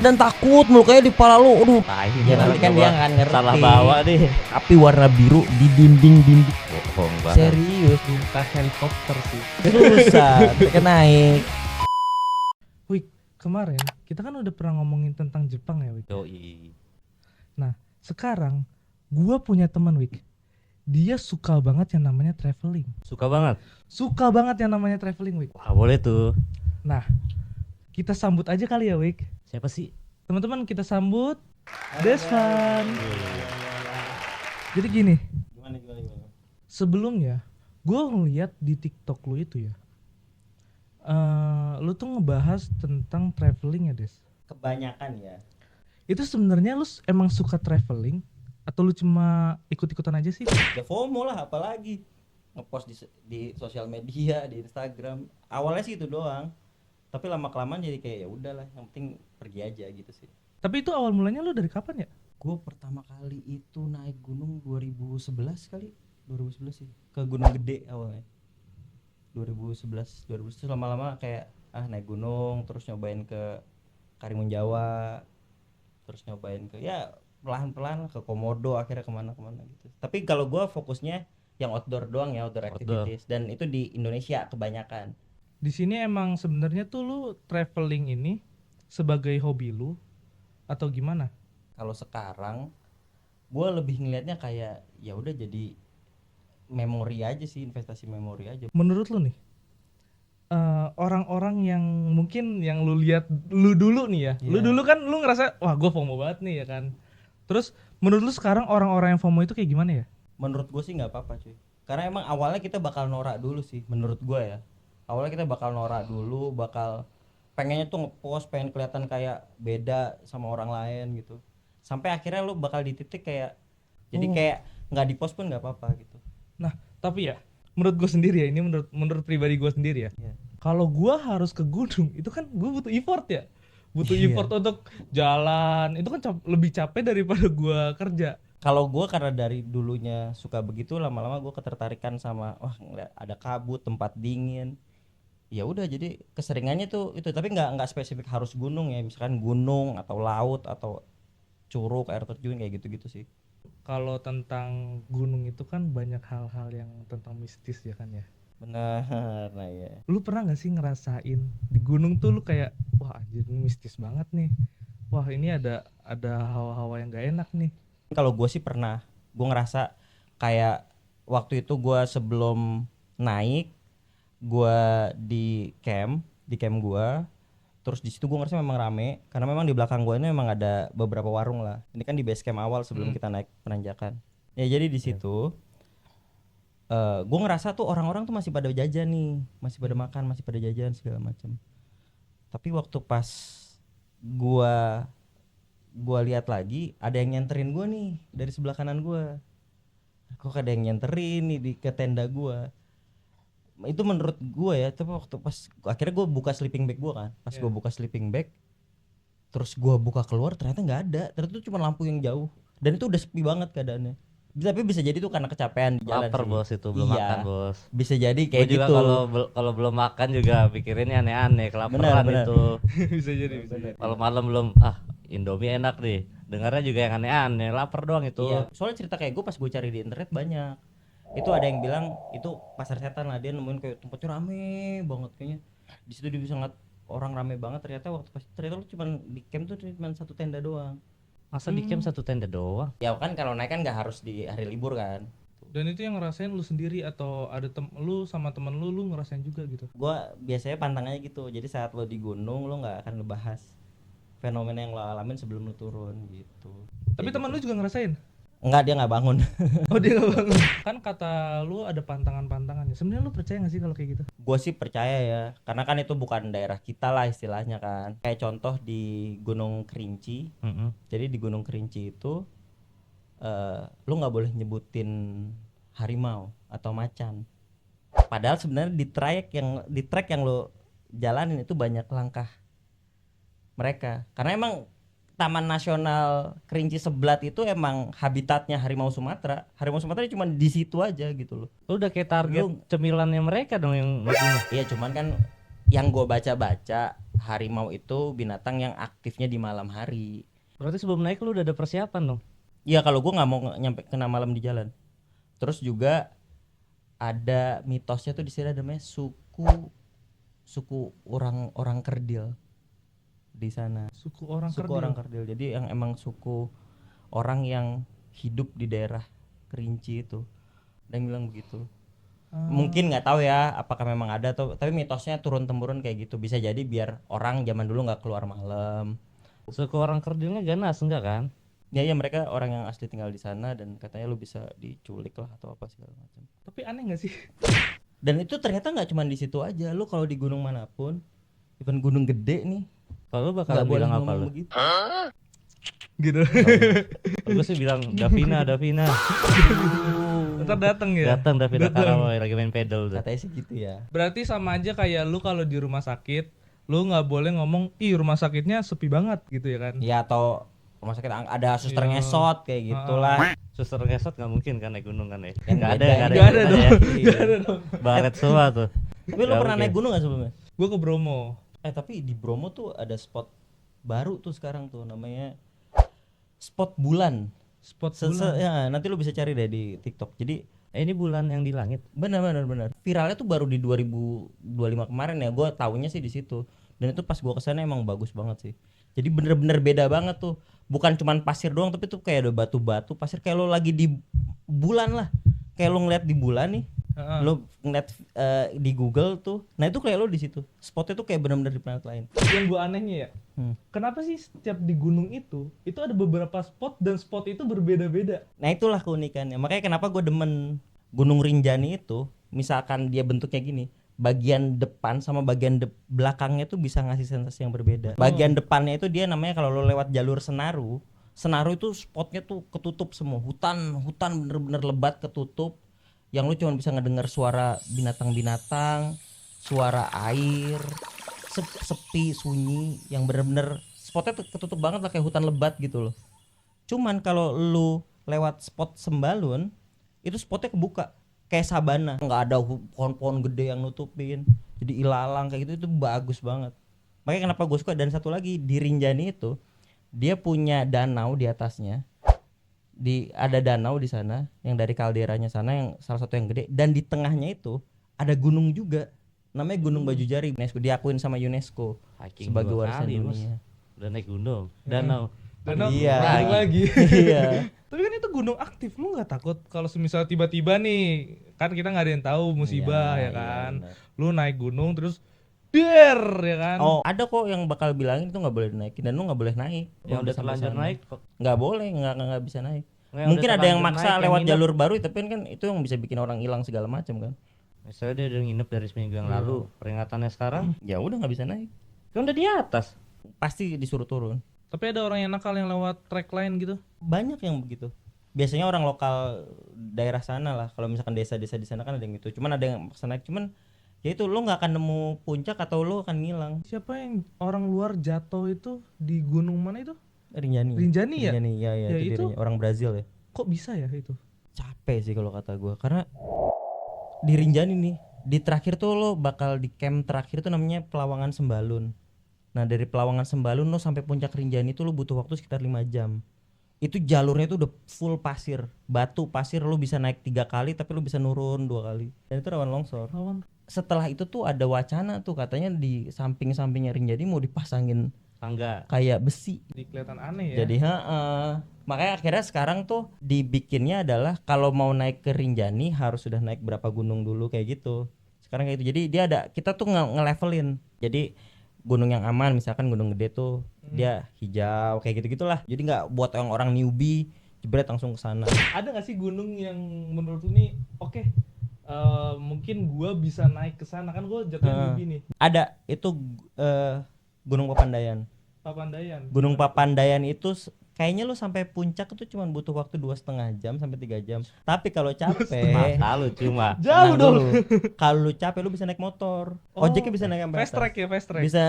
dan takut mukanya di kepala lu. Aduh. Ya nanti kan dia nggak ngerti. Salah bawa nih. Tapi warna biru di dinding. Bohong banget. Serius. Minta helikopter sih. Susah. Mereka naik. Wih, kemarin kita kan udah pernah ngomongin tentang Jepang ya, Wik. Yoi. Nah, sekarang gua punya teman, Wik. Dia suka banget yang namanya traveling. Suka banget. Suka banget yang namanya traveling, Wik. Wah, boleh tuh. Nah, kita sambut aja kali ya, Wik. Siapa sih? Teman-teman, kita sambut Desvan. Jadi gini, Gimana? sebelumnya gua ngeliat di TikTok lu itu ya, lu tuh ngebahas tentang traveling ya, Des. Kebanyakan ya. Itu sebenarnya lu emang suka traveling atau lu cuma ikut-ikutan aja sih? Ya FOMO lah, apalagi ngepost di sosial media, di Instagram. Awalnya sih itu doang. Tapi lama kelamaan jadi kayak ya udahlah, yang penting pergi aja gitu sih. Tapi itu awal mulanya lu dari kapan ya? Gue pertama kali itu naik gunung 2011 kali. 2011 sih. Ke Gunung Gede awalnya. 2011 lama-lama kayak naik gunung, terus nyobain ke Karimun Jawa, terus nyobain ke ya pelan-pelan ke Komodo, akhirnya kemana-kemana gitu. Tapi kalau gue fokusnya yang outdoor doang ya, outdoor activities, dan itu di Indonesia kebanyakan. Di sini emang sebenarnya tuh lu traveling ini sebagai hobi lu atau gimana? Kalau sekarang gue lebih ngelihatnya kayak ya udah jadi memori aja sih, investasi memori aja. Menurut lu nih, orang-orang yang mungkin yang lu lihat lu dulu nih ya, lu Iya. dulu kan lu ngerasa wah gue FOMO banget nih ya kan. Terus menurut lu sekarang orang-orang yang FOMO itu kayak gimana ya? Menurut gue sih nggak apa-apa cuy, karena emang awalnya kita bakal norak dulu sih menurut gue ya. Awalnya kita bakal norak dulu, bakal pengennya tuh ngepost, pengen kelihatan kayak beda sama orang lain gitu, sampai akhirnya lu bakal di titik kayak jadi kayak nggak di post pun nggak apa-apa gitu. Nah, tapi ya menurut gue sendiri ya, ini menurut pribadi gue sendiri ya. Iya. Kalau gue harus ke gunung, itu kan gue butuh effort ya. Butuh Iya. effort untuk jalan. Itu kan lebih capek daripada gue kerja. Kalau gue karena dari dulunya suka begitu, lama-lama gue ketertarikan sama wah ngeliat ada kabut, tempat dingin. Ya udah jadi keseringannya tuh itu, tapi nggak spesifik harus gunung ya, misalkan gunung atau laut atau curug, air terjun kayak gitu-gitu sih. Kalau tentang gunung itu kan banyak hal-hal yang tentang mistis ya kan ya. Benar, nah ya. Lu pernah gak sih ngerasain di gunung tuh lu kayak wah anjir ini mistis banget nih. Wah ini ada hawa-hawa yang gak enak nih. Kalau gue sih pernah, gue ngerasa kayak waktu itu gue sebelum naik, gue di camp gue, terus di situ gue ngerasa memang rame, karena memang di belakang gue ini memang ada beberapa warung lah. Ini kan di base camp awal sebelum kita naik penanjakan. Ya jadi di situ, gue ngerasa tuh orang-orang tuh masih pada jajan nih, masih pada makan, masih pada jajan segala macam. Tapi waktu pas gue lihat lagi, ada yang nyenterin gue nih dari sebelah kanan gue. Kok ada yang nyenterin nih ke tenda gue. Itu menurut gue ya, tapi waktu pas akhirnya gue buka sleeping bag gue kan, pas gue buka sleeping bag, terus gue buka keluar ternyata nggak ada, ternyata itu cuma lampu yang jauh, dan itu udah sepi banget keadaannya. Tapi bisa jadi tuh karena kecapean di jalan. Laper sih. bos, itu belum Iya, makan bos. bisa jadi Gue kayak juga gitu. kalau belum makan juga pikirinnya aneh-aneh, kelaparan Benar. itu. bisa jadi. Kalau malam belum Indomie enak nih. Dengarnya juga yang aneh-aneh, lapar doang itu. Iya, soalnya cerita kayak gue pas gue cari di internet banyak. Itu ada yang bilang itu pasar setan lah, dia nemuin kayak tempatnya rame banget kayaknya. Di situ dia bisa ngeliat orang rame banget, ternyata ternyata lu cuman di camp tuh cuman satu tenda doang. Masa di camp satu tenda doang? Ya kan kalau naik kan nggak harus di hari libur kan. Dan itu yang ngerasain lu sendiri atau ada lu sama temen lu ngerasain juga gitu? Gua biasanya pantangannya gitu, jadi saat lo di gunung lo nggak akan ngebahas fenomena yang lo alamin sebelum lo turun gitu. Tapi teman lu juga ngerasain? Enggak, dia nggak bangun. Oh dia gak bangun. Kan kata lu ada pantangan-pantangannya. Sebenarnya lu percaya gak sih kalau kayak gitu? Gue sih percaya ya, karena kan itu bukan daerah kita lah istilahnya kan. Kayak contoh di Gunung Kerinci. Jadi di Gunung Kerinci itu lu nggak boleh nyebutin harimau atau macan. Padahal sebenarnya di trek yang lo jalanin itu banyak langkah mereka. Karena emang Taman Nasional Kerinci Seblat itu emang habitatnya harimau Sumatera. Harimau Sumatera cuma di situ aja gitu loh. Lu udah kayak target Lu- cemilannya mereka dong yang ngebunuh. Iya, cuman kan yang gue baca-baca, harimau itu binatang yang aktifnya di malam hari. Berarti sebelum naik lu udah ada persiapan dong. Iya, kalau gue nggak mau nyampe kena malam di jalan. Terus juga ada mitosnya tuh di sini, ada namanya suku orang kerdil di sana. Suku orang Suku kerdil. orang kerdil. Jadi yang emang suku orang yang hidup di daerah Kerinci itu. Ada yang bilang begitu. Mungkin nggak tahu ya apakah memang ada atau, tapi mitosnya turun temurun kayak gitu. Bisa jadi biar orang zaman dulu nggak keluar malam. Suku orang kerdilnya ganas enggak kan? Ya mereka orang yang asli tinggal di sana dan katanya lu bisa diculik lah atau apa segala macam. Tapi aneh nggak sih? Dan itu ternyata nggak cuma di situ aja. Lu kalau di gunung manapun, even gunung gede nih, Kalau lu nggak bakal boleh bilang apa ngomong lu? begitu. Gitu. Gue sih bilang Davina. Ntar dateng ya. Datang Davina Karawai lagi main pedal tuh. Katanya sih gitu ya. Berarti sama aja kayak lu kalau di rumah sakit, lu nggak boleh ngomong, ih rumah sakitnya sepi banget gitu ya kan? Ya atau rumah sakit ada suster Iya. ngesot kayak gitulah. Suster ngesot nggak mungkin kan naik gunung kan ya? Yang Nggak beda, ada, yang Nggak ada beda dong. ya. Nggak ada dong. Baret semua tuh. Tapi lu pernah naik gunung nggak sebelumnya? Gue ke Bromo. Tapi di Bromo tuh ada spot baru tuh sekarang tuh, namanya spot bulan. Spot bulan. Ya, nanti lu bisa cari deh di TikTok. Jadi Ini bulan yang di langit. benar. Viralnya tuh baru di 2025 kemarin ya. Gue taunya sih di situ. Dan itu pas gua kesana emang bagus banget sih. Jadi bener-bener beda banget tuh. Bukan cuman pasir doang, tapi tuh kayak ada batu-batu, pasir, kayak lo lagi di bulan lah. Kayak lo ngeliat di bulan nih. Lo ngeliat di Google tuh. Nah itu kayak lo di situ. Spotnya tuh kayak bener-bener di planet lain. Yang gue anehnya ya, kenapa sih setiap di gunung itu ada beberapa spot dan spot itu berbeda-beda. Nah itulah keunikannya. Makanya kenapa gue demen Gunung Rinjani itu. Misalkan dia bentuknya gini, bagian depan sama bagian belakangnya tuh bisa ngasih sensasi yang berbeda. Bagian depannya itu dia namanya, kalau lo lewat jalur Senaru itu spotnya tuh ketutup semua, hutan bener-bener lebat ketutup, yang lu cuma bisa ngedengar suara binatang-binatang, suara air, sepi, sunyi, yang bener-bener spotnya tuh ketutup banget lah, kayak hutan lebat gitu loh. Cuman kalau lu lewat spot Sembalun, itu spotnya kebuka kayak sabana, nggak ada pohon-pohon gede yang nutupin, jadi ilalang kayak gitu. Itu bagus banget. Makanya kenapa gue suka. Dan satu lagi di Rinjani itu dia punya danau di atasnya, ada danau di sana yang dari kalderanya sana, yang salah satu yang gede, dan di tengahnya itu ada gunung juga, namanya Gunung Baju Jari. UNESCO diakuin sama UNESCO Hiking sebagai 2 warisan kali, Bos. dunia. Udah naik gunung. Danau. Iya. lagi. Iya. Tapi kan itu gunung aktif, lu nggak takut kalau semisal tiba-tiba nih, kan kita nggak ada yang tahu musibah Iya, ya kan? benar. Lu naik gunung terus ya kan? Oh, ada kok yang bakal bilangin itu nggak boleh dinaikin, dan lu nggak boleh naik. Yang udah terlanjur naik kok. Nggak boleh, nggak bisa naik. Yang Mungkin udah ada yang terlanjur maksa naik, yang lewat nginep. jalur baru, tapi kan itu yang bisa bikin orang hilang segala macam kan. Misalnya dia udah nginep dari seminggu yang lalu, peringatannya sekarang Ya udah nggak bisa naik, kan udah di atas. pasti disuruh turun. Tapi ada orang yang nakal yang lewat trek lain gitu. Banyak yang begitu. Biasanya orang lokal daerah sana lah. Kalau misalkan desa-desa di sana kan ada yang gitu. Cuman ada yang maksa naik. Cuman ya itu, lo nggak akan nemu puncak atau lo akan ngilang. Siapa yang orang luar jatuh itu di gunung mana itu? Rinjani Ya? ya, Ya, itu itu. dia, orang Brazil ya. Kok bisa ya itu? Capek sih kalau kata gue, karena di Rinjani nih, di terakhir tuh lo bakal di camp terakhir tuh namanya Pelawangan Sembalun. Nah dari Pelawangan Sembalun lo sampai puncak Rinjani tuh lo butuh waktu sekitar 5 jam. Itu jalurnya tuh udah full pasir, batu pasir. Lo bisa naik 3 kali tapi lo bisa nurun 2 kali, dan itu rawan longsor. Setelah itu tuh ada wacana tuh, katanya di samping-sampingnya Rinjani mau dipasangin Tangga. kayak besi. Jadi kelihatan aneh ya. Jadi makanya akhirnya sekarang tuh dibikinnya adalah kalau mau naik ke Rinjani harus sudah naik berapa gunung dulu kayak gitu. Sekarang kayak gitu. Jadi dia ada, kita tuh ngelevelin. Jadi gunung yang aman, misalkan gunung gede tuh dia hijau kayak gitu-gitulah. Jadi nggak buat orang newbie jebret langsung ke sana. Ada nggak sih gunung yang menurut lu nih oke, mungkin gua bisa naik ke sana, kan gua jatuhnya newbie nih. Ada itu Gunung Papandayan. Papandayan. Gunung Papandayan itu kayaknya lu sampai puncak itu cuma butuh waktu 2,5 jam sampai 3 jam. Tapi kalau capek, Mata lu cuma. Jauh tenang dong. dulu. Kalau lu capek lu bisa naik motor. Ojeknya bisa naik sampai Fast track ya, fast track. Bisa.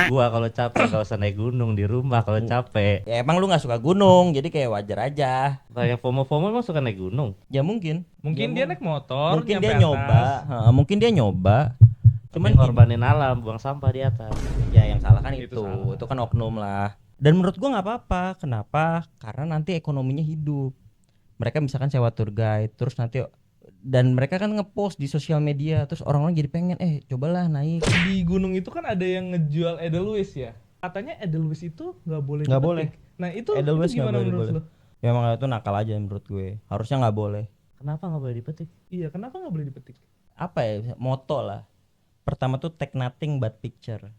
Gua kalau capek gak usah naik gunung, di rumah kalau capek. Ya emang lu nggak suka gunung, jadi kayak wajar aja. Kayak FOMO emang suka naik gunung. Ya mungkin. Mungkin dia naik motor, Mungkin nyampe dia atas. nyoba. Mungkin dia nyoba. Cuman ngorbanin alam, buang sampah di atas. Ya yang salah kan Itu itu. salah. Itu kan oknum lah. Dan menurut gua nggak apa-apa. Kenapa? Karena nanti ekonominya hidup. Mereka misalkan sewa tour guide, terus nanti dan mereka kan ngepost di sosial media, terus orang-orang jadi pengen, cobalah naik. Di gunung itu kan ada yang ngejual Edelweiss ya. Katanya Edelweiss itu nggak boleh Nggak dipetik. boleh. Nah itu Edelweiss nggak gimana boleh menurut diboleh. lo? Ya emang itu nakal aja menurut gue. Harusnya nggak boleh. Kenapa nggak boleh dipetik? Iya, kenapa nggak boleh dipetik? Apa ya? Moto lah. Pertama tuh take nothing but picture.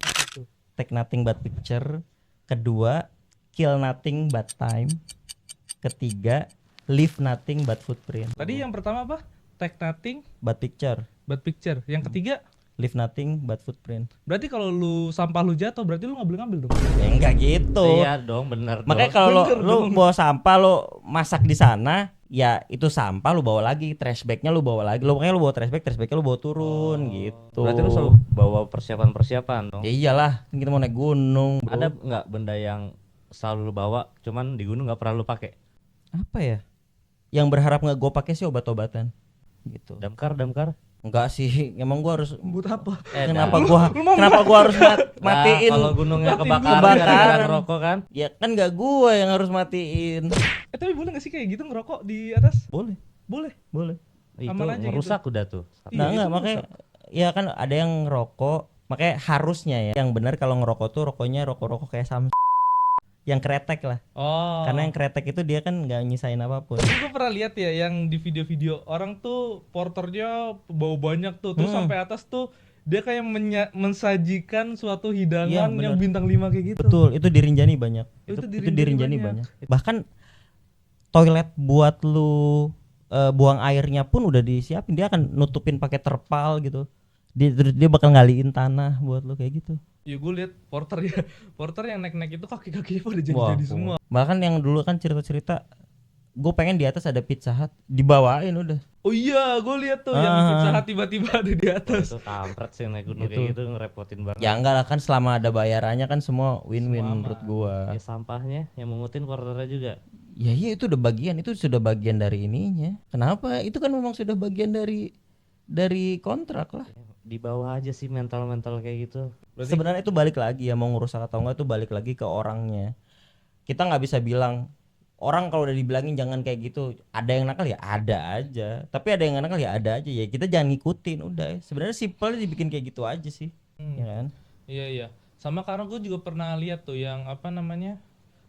Itu. Take nothing but picture. Kedua, kill nothing but time. Ketiga, leave nothing but footprint. Tadi yang pertama apa? Take nothing But picture, but picture. Yang ketiga, leave nothing but footprint. berarti kalau lu sampah lu jatuh, berarti lu nggak boleh ngambil dong. Ya enggak gitu. Iya dong, bener Makanya dong. kalau Bener lu bawa sampah lu masak di sana, ya itu sampah lu bawa lagi, trash bagnya lu bawa lagi. Lu makanya lu bawa trash bagnya lu bawa turun gitu. Berarti lu selalu bawa persiapan-persiapan dong. Ya iyalah, kan kita mau naik gunung, bro. Ada nggak benda yang selalu lu bawa, cuman di gunung nggak pernah lu pakai? Apa ya? Yang berharap nggak gue pakai sih obat-obatan gitu. Damkar. Enggak sih, emang gua harus Buat apa? kenapa gua harus matiin? Kalau gunungnya kebakaran Kebakaran. gara-gara ngerokok kan? Ya kan nggak gua yang harus matiin. Tapi boleh nggak sih kayak gitu ngerokok di atas? Boleh, Boleh. Itu Aman aja merusak udah tuh. Iya, Nah itu enggak, makanya ya kan ada yang ngerokok, makanya harusnya ya yang benar kalau ngerokok tuh rokoknya rokok kayak Samsung yang kretek lah. Oh. Karena yang kretek itu dia kan nggak nyisain apapun. Gue pernah lihat ya yang di video-video orang tuh porternya bawa banyak tuh, terus sampai atas tuh dia kayak mensajikan suatu hidangan Iya, yang bener. bintang 5 kayak gitu. Betul, itu di Rinjani banyak. Itu di Itu di Rinjani Rinjani banyak. banyak. Bahkan toilet buat lu buang airnya pun udah disiapin, dia akan nutupin pakai terpal gitu. Dia bakal ngaliin tanah buat lu kayak gitu. Ya gue lihat porter yang naik-naik itu kaki-kakinya pada jadi semua. Bahkan yang dulu kan cerita-cerita gue pengen di atas ada Pizza Hut, dibawain udah. Oh iya, gue lihat tuh yang Pizza Hut tiba-tiba ada di atas. Itu kampret sih naik gunung kayak gitu, ngerepotin banget. Ya enggak lah, kan selama ada bayarannya kan semua win-win menurut gua. Ya sampahnya yang mengutin porternya juga. Ya iya, itu sudah bagian dari ininya. Kenapa? Itu kan memang sudah bagian dari kontrak lah. Di bawah aja sih mental kayak gitu. Sebenarnya itu balik lagi ya, mau ngerusak atau enggak itu balik lagi ke orangnya. Kita nggak bisa bilang orang kalau udah dibilangin jangan kayak gitu, ada yang nakal ya ada aja, tapi ada yang nggak nakal ya ada aja, ya kita jangan ngikutin udah. Sebenarnya simpel dibikin kayak gitu aja sih, ya kan? Iya. Sama karena gue juga pernah lihat tuh yang apa namanya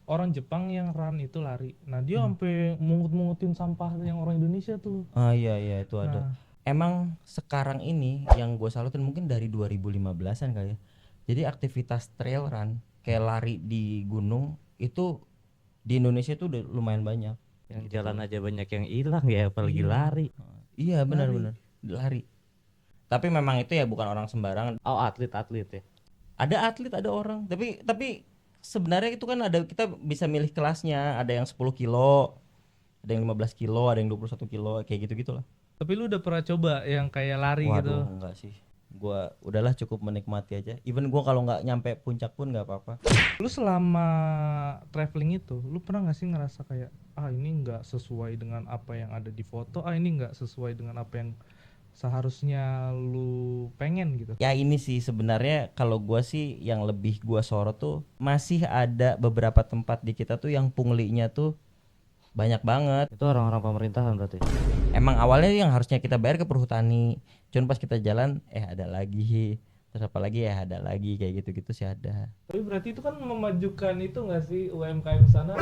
orang Jepang yang run itu lari. Nah dia sampai mungut-mungutin sampah yang orang Indonesia tuh. Ah iya itu ada. Nah. Emang sekarang ini yang gue salutin mungkin dari 2015-an kali ya. Jadi aktivitas trail run kayak lari di gunung itu di Indonesia tuh udah lumayan banyak. Yang jalan aja banyak yang hilang ya, apalagi lari. Iya benar-benar lari. Tapi memang itu ya bukan orang sembarangan. Oh, atlet ya. Ada atlet, ada orang. Tapi sebenarnya itu kan ada, kita bisa milih kelasnya. Ada yang 10 kilo, ada yang 15 kilo, ada yang 21 kilo, kayak gitu-gitulah. Tapi lu udah pernah coba yang kayak lari Waduh, gitu? enggak sih. Gua udahlah cukup menikmati aja. Even gua kalau nggak nyampe puncak pun nggak apa-apa. Lu selama traveling itu, lu pernah nggak sih ngerasa kayak ini nggak sesuai dengan apa yang ada di foto, ini nggak sesuai dengan apa yang seharusnya lu pengen gitu? Ya ini sih sebenarnya kalau gua sih yang lebih gua sorot tuh masih ada beberapa tempat di kita tuh yang punglinya tuh banyak banget. Itu orang-orang pemerintahan berarti. Emang awalnya yang harusnya kita bayar ke perhutani, cuman pas kita jalan ada lagi, terus apa lagi ada lagi, kayak gitu-gitu sih ada. Tapi berarti itu kan memajukan itu nggak sih UMKM sana?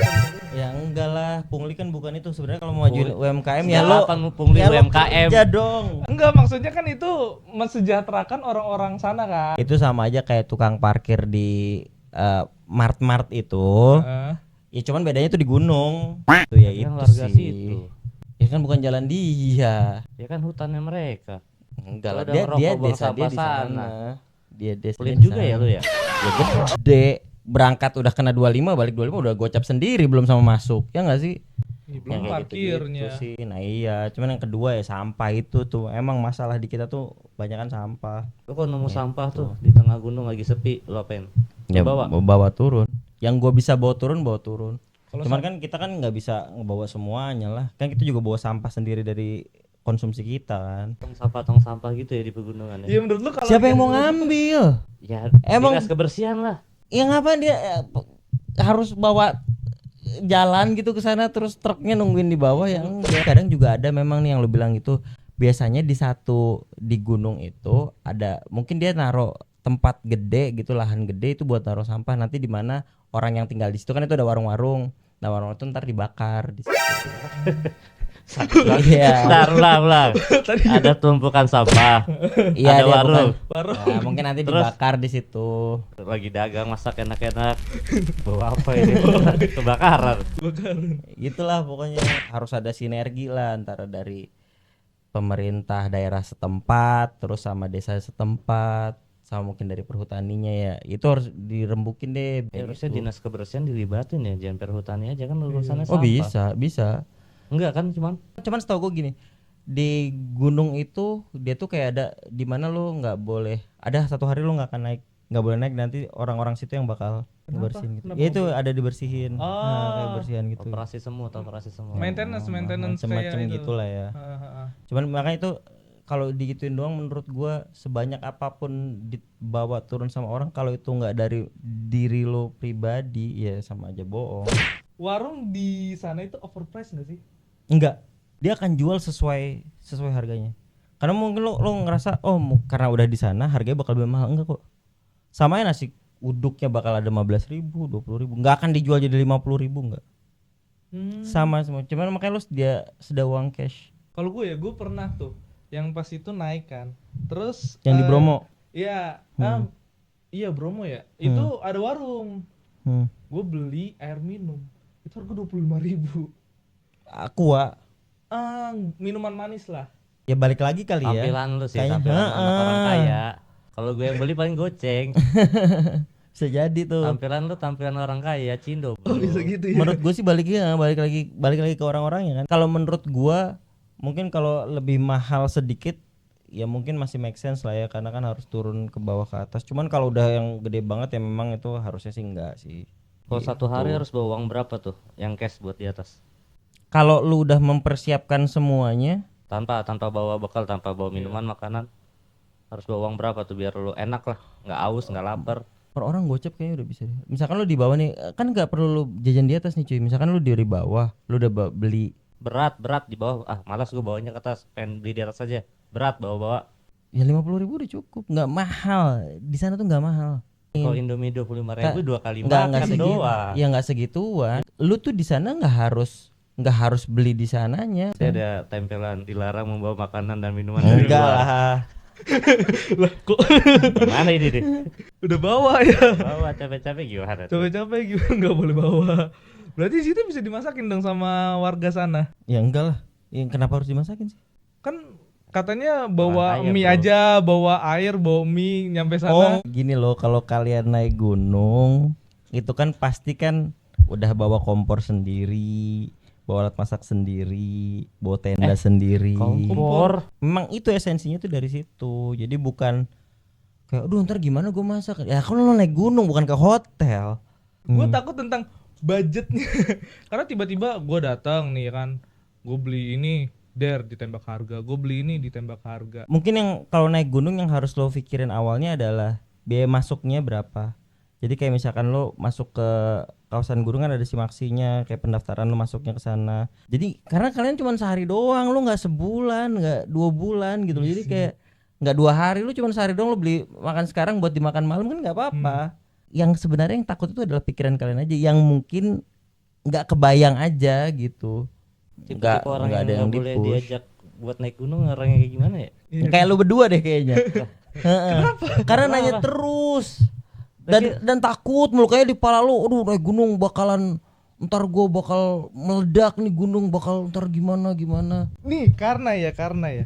Ya enggak lah, pungli kan bukan itu sebenarnya. Kalau mau majuin UMKM ya lo pungli ya lo UMKM. kerja dong. Enggak, maksudnya kan itu mensejahterakan orang-orang sana kan? Itu sama aja kayak tukang parkir di mart-mart itu. Ya cuman bedanya tuh di gunung. Tuh ya Yang itu warga sih. situ. Ya kan bukan jalan dia. Ya kan hutannya mereka. Enggak lah, Kalau dia ada ngerokok buang desa dia sampah di sana. sana. Dia desa Pelit di juga sana. ya lu ya. Ya gede. Berangkat udah kena 25, balik 25 udah gocap sendiri belum sama masuk. Ya enggak sih? Belum Yang kayak parkirnya. gitu-gitu sih. Nah iya, cuman yang kedua ya sampah itu tuh. Emang masalah di kita tuh banyakan sampah. Lu kalau nemu sampah tuh di tengah gunung lagi sepi, lu apain? Ya Bawa. bawa turun. Yang gua bisa bawa turun. Kalau Cuman kan kita kan nggak bisa ngebawa semuanya lah. Kan kita juga bawa sampah sendiri dari konsumsi kita kan. Tong sampah gitu ya di pegunungan ya. Iya menurut lu kalau Siapa yang mau gitu- ngambil? Ya Emang- dinas kebersihan lah. Ya ngapain dia harus bawa jalan gitu ke sana terus truknya nungguin di bawah ya enggak. Kadang juga ada memang nih yang lu bilang itu biasanya di gunung itu ada mungkin dia naruh tempat gede gitu, lahan gede itu buat naruh sampah, nanti di mana orang yang tinggal di situ kan itu ada warung-warung. Nah, warung itu ntar dibakar di situ. Iya. Ulang. Ada tumpukan sampah. Iya, Ada dia warung. bukan. Nah, mungkin nanti Terus? dibakar di situ. Lagi dagang masak enak-enak. Bawa apa ini? Kebakaran. Gitulah pokoknya harus ada sinergi lah antara dari pemerintah daerah setempat terus sama desa setempat sama mungkin dari perhutaninya ya. Itu harus dirembukin deh. Ya, harusnya Gitu. dinas kebersihan dilibatin ya, jangan perhutani aja kan urusannya Oh sampah. bisa. Enggak kan Cuman setahu gue gini, di gunung itu dia tuh kayak ada di mana lu nggak boleh, ada satu hari lu nggak akan naik, nggak boleh naik, nanti orang-orang situ yang bakal bersihin gitu. Kenapa Ya itu nggak ada dibersihin. Oh. Nah, kayak bersihan gitu. operasi semut. Maintenance Macam-macam kayak itu. gitulah ya. Cuman makanya itu kalau digituin doang menurut gua sebanyak apapun dibawa turun sama orang kalau itu nggak dari diri lo pribadi ya sama aja bohong. Warung di sana itu overpriced nggak sih? Enggak. Dia akan jual sesuai harganya. Karena mungkin lo ngerasa karena udah di sana harganya bakal lebih mahal, enggak kok. Sama ya nasi uduknya bakal ada 15.000, 20.000. Enggak akan dijual jadi 50.000 enggak. Sama semua. Cuman makanya lo sedia uang cash. Kalau gue pernah tuh yang pas itu naik kan. Terus Yang di Bromo. Iya, iya Bromo ya. Itu ada warung. Gue beli air minum. Itu harga 25.000. Aqua. Minuman manis lah. Ya balik lagi kali ya. Tampilan lu sih, Kayaknya, tampilan anak orang kaya. Kalau gue yang beli paling goceng. Bisa jadi tuh. Tampilan lu tampilan orang kaya, Cindo. Bro. Bisa gitu ya. Menurut gue sih balik lagi ke orang-orangnya kan. Kalau menurut gua mungkin kalau lebih mahal sedikit ya mungkin masih make sense lah ya karena kan harus turun ke bawah ke atas. Cuman kalau udah yang gede banget ya memang itu harusnya sih enggak sih. Kalau satu hari harus bawa uang berapa tuh yang cash buat di atas? Kalau lu udah mempersiapkan semuanya, Tanpa bawa bekal, tanpa bawa minuman, makanan. Harus bawa uang berapa tuh biar lu enak lah, nggak aus, nggak lapar. per orang gocap kayaknya udah bisa deh. Misalkan lu di bawah nih, kan nggak perlu lu jajan di atas nih cuy. Misalkan lu di bawah, lu udah beli Berat di bawah. Malas gue bawanya ke atas, pengen beli di atas aja. Berat bawa. ya 50.000 udah cukup, nggak mahal. Di sana tuh nggak mahal. Kalau Indomie 25.000 dua kali Nggak makan segitu. doang. Ya nggak segituan. Lu tuh di sana nggak harus beli di sananya. Saya ada tempelan dilarang membawa makanan dan minuman dari Enggak luar. lah. Lah kok Mana ini deh? udah bawa ya? Bawa capek-capek gimana? tuh? Capek-capek gimana nggak boleh bawa? Berarti situ bisa dimasakin dong sama warga sana. Ya enggak lah. Ya, kenapa harus dimasakin sih? Kan katanya bawa Orang kaya, mie bro. aja, bawa air, bawa mie nyampe Oh, sana. gini loh, kalau kalian naik gunung, itu kan pasti kan udah bawa kompor sendiri, bawa alat masak sendiri, bawa tenda sendiri. Kompor. Memang itu esensinya tuh dari situ. Jadi bukan kayak, aduh ntar gimana gue masak? Ya kan lo naik gunung bukan ke hotel. Gue takut tentang budgetnya. Karena tiba-tiba gue datang nih kan, gue beli ini ditembak harga, gue beli ini ditembak harga. Mungkin yang kalau naik gunung yang harus lo pikirin awalnya adalah biaya masuknya berapa. Jadi kayak misalkan lo masuk ke kawasan gunung kan ada simaksinya, kayak pendaftaran lo masuknya ke sana. Jadi karena kalian cuma sehari doang, lo nggak sebulan, nggak 2 bulan gitu. Jadi kayak nggak 2 hari, lo cuma sehari doang, lo beli makan sekarang buat dimakan malam kan nggak apa-apa. Yang sebenarnya yang takut itu adalah pikiran kalian aja, yang mungkin nggak kebayang aja gitu. Tipe-tipe orang nggak ada yang yang nggak boleh di-push. diajak buat naik gunung, orangnya kayak gimana ya? Kayak lu berdua deh kayaknya. Heeh. Karena nanya terus. Dan takut mulu kayak di kepala lu, aduh naik gunung bakalan ntar gua bakal meledak nih, gunung bakal ntar gimana. Nih karena ya.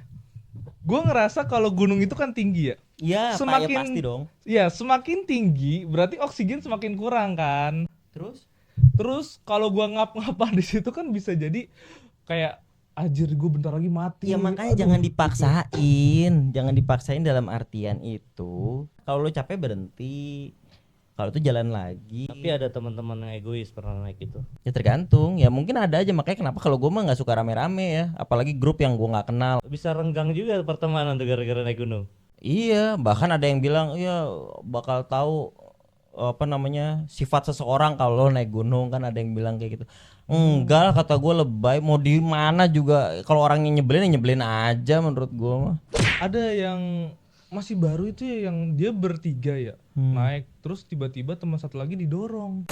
Gue ngerasa kalau gunung itu kan tinggi ya. Iya, Semakin- pasti dong. Ya semakin tinggi berarti oksigen semakin kurang kan. Terus kalau gua ngap-ngapan di situ kan bisa jadi kayak anjir gue bentar lagi mati. Ya makanya Aduh. jangan dipaksain dalam artian itu. Kalau lu capek berhenti. Kalau itu jalan lagi. Tapi ada teman-teman yang egois pernah naik itu. Ya tergantung. Ya mungkin ada aja, makanya kenapa kalau gue mah nggak suka rame-rame ya, apalagi grup yang gue nggak kenal. Bisa renggang juga pertemanan tuh gara-gara naik gunung. Iya, bahkan ada yang bilang iya bakal tahu apa namanya sifat seseorang kalau naik gunung, kan ada yang bilang kayak gitu. Enggak lah, kata gue, lebay mau di mana juga, kalau orangnya nyebelin ya nyebelin aja menurut gue mah. Ada yang masih baru itu ya, yang dia bertiga ya naik, terus tiba-tiba teman satu lagi didorong.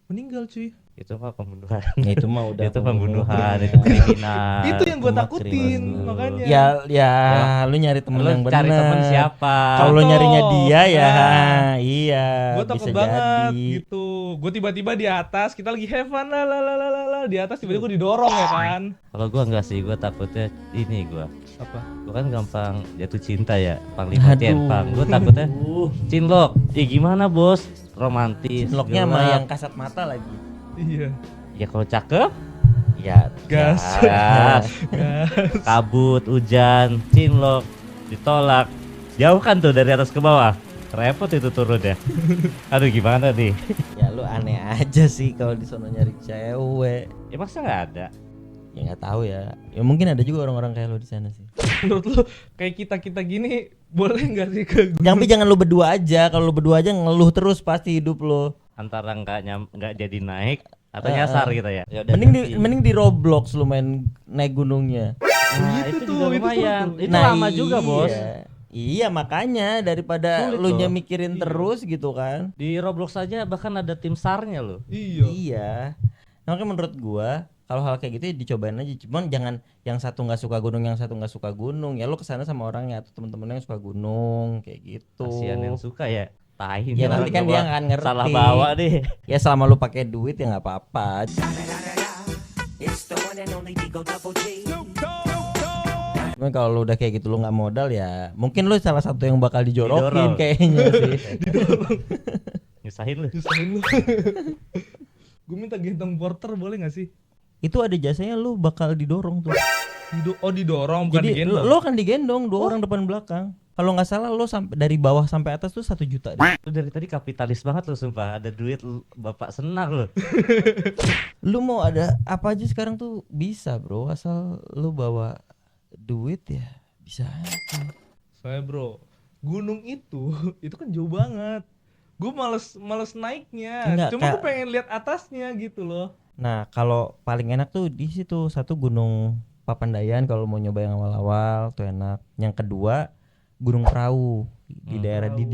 Meninggal cuy. Itu mah pembunuhan. Ya, itu mah udah Itu pembunuhan, itu kriminal. Itu yang gue cuma takutin kriminal. makanya. Ya, lu nyari temen Lu yang bener. cari temen siapa? Kalau lu nyarinya dia ya, Nah. iya. Gue takut bisa banget jadi. gitu. Gue tiba-tiba di atas, kita lagi have fun lah di atas, tiba-tiba gue didorong ya kan. Kalau gua enggak sih, gua takutnya ini gua. Apa? Gua kan gampang jatuh cinta ya, Panglima Aduh. Tienpang. Gua takutnya cinlok. Gimana, Bos? Romantis. Locknya sama gelap. yang kasat mata lagi. Iya. Ya kalau cakep, Ya, Gas. gas. Kabut, hujan, cinlok, ditolak. Jauhkan tuh dari atas ke bawah. Repot itu turun ya. Aduh gimana nih? ya lu aneh aja sih kalau di sono nyari cewek. Ya masa nggak ada? Ya nggak tahu ya. Ya mungkin ada juga orang-orang kayak lu di sana sih. Menurut lu kayak kita gini boleh nggak sih ke Tapi jangan lu berdua aja. Kalau lu berdua aja ngeluh terus pasti hidup lu. Antara nggak jadi naik atau nyasar gitu ya. Ya udah Mending di Roblox lu main naik gunungnya. Nah, Itu itu tuh, juga itu lumayan. seru tuh. Itu lama juga, Bos. Iya makanya daripada Sulit lu loh. mikirin terus gitu kan. Di Roblox aja bahkan ada tim SAR-nya loh. Iya. Iya. Makanya menurut gua kalau hal kayak gitu ya dicobain aja. Cuman jangan yang satu nggak suka gunung, yang satu nggak suka gunung. Ya lu kesana sama orangnya atau temen-temen yang suka gunung kayak gitu. Kasihan yang suka ya. Tai Ya nih nanti orang kan dia bawa- nggak ngerti. salah bawa deh. Ya selama lu pakai duit ya nggak apa-apa. Cuman kalau lu udah kayak gitu lu nggak modal ya, mungkin lu salah satu yang bakal dijorokin Didorong. kayaknya sih. Nyusahin lu. Nyusahin lu. Gue minta gendong porter boleh nggak sih? Itu ada jasanya, lu bakal didorong tuh. Didorong bukan Jadi digendong. lu akan digendong dua orang depan belakang. Kalau nggak salah lu sampai dari bawah sampai atas tuh 1 juta deh. Lu dari tadi kapitalis banget lu sumpah. Ada duit lu, bapak senang lu. Lu mau ada apa aja sekarang tuh bisa bro, asal lu bawa duit ya bisa aja. Soalnya bro, gunung itu kan jauh banget. Gue males naiknya. Enggak, Cuma gue pengen lihat atasnya gitu loh. Nah kalau paling enak tuh di situ, satu Gunung Papandayan kalau mau nyoba yang awal-awal tuh enak. Yang kedua Gunung Prau di daerah Prau. Di